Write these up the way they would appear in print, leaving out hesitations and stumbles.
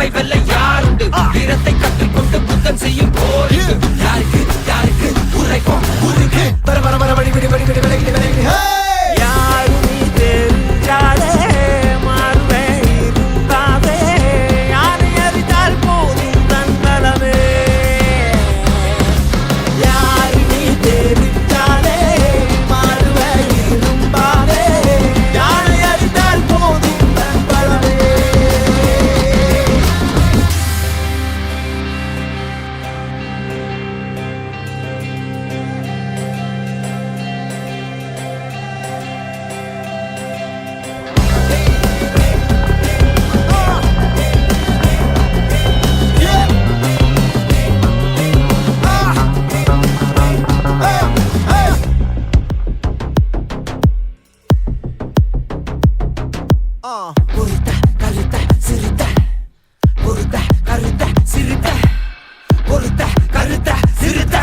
உலகை வெல்ல யாருண்டு வீரத்தை கற்றுக்கொண்டு புத்தன் செய்யும் போர் யாருக்கு யாருக்கு உரைப்போம் உருக்கு வர வர வர வழி விடி வழி விடி விலகி விலகி யாரு நீ தெரிஞ்சாலே மாறுவே இருந்தாவே யாரை அறிந்தால் போதும் தன்பலமே யாரு நீ தெரிஞ்சாலே மாறுவே இருந்தாவே யாரை அறிந்தால் போதும் தன்பலமே பொறுத்த கருத்த சிறுத்த பொறுத்த கருத்த சிறுத்த பொறுத்த கருத்த சிறுத்த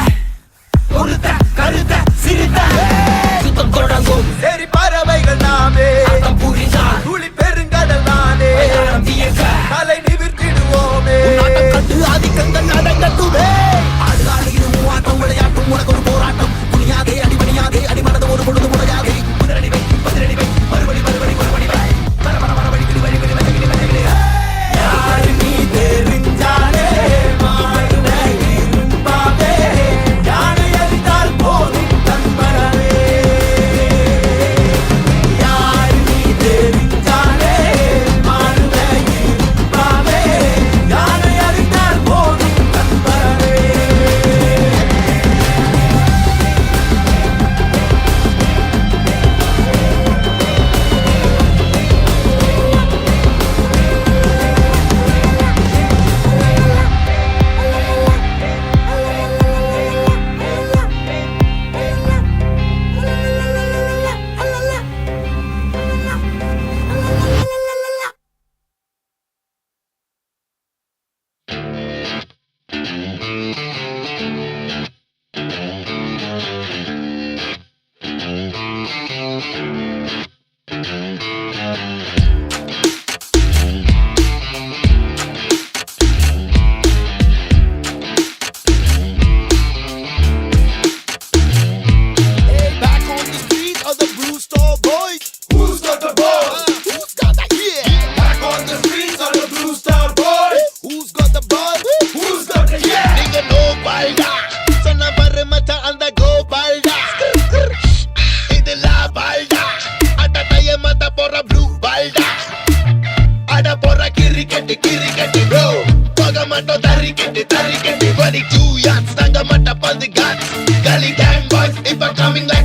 பொறுத்த கருத்த சிறுத்த சுத்தம் தொடங்கும் சரி பறவைகள் நாமே அர்த்தம் புரிஞ்சால் துளி பெருங்கடல் நானே தலை நிமிர்த்திடுவோமே கண்டு ஆதிக்கங்கள் நடங்கட்டுமே ஆடு ஆடுகிறோம் ஆட்டம் விளையாட்டும் உனக்கு ஒரு போராட்டம் துணியாதே அடிமணியாதே அடிமனது ஒரு பொழுது முறையாதே முதலடி வை பதிலடி வை மறுபடி மறுபடி மறுபடி வை வர வர வர வழி வழி வழி வழி வழி யாரு நீ தெரிஞ்சாலே மாறுவே இருப்பாவே யானை அறிந்தால் போதும் தன்பலமே யாரு நீ தெரிஞ்சாலே மாறுவே இருப்பாவே யானை அறிந்தால் போதும் தன்பலமே Back on the street of the Blue Star Boys. Who's got the ball? Who's got that? Yeah. Back on the streets of the Blue Star Boys. Who's got the ball? Who's got the yeah? Nigga no balda. Sana varmata anda go balda. Idila balda. Atataya mata pora blue balda. Ada pora kiriketi bro. Pagamato tariketi. Body two yachts. Tanga mata pandi guts. Gully gang boys. If I'm coming like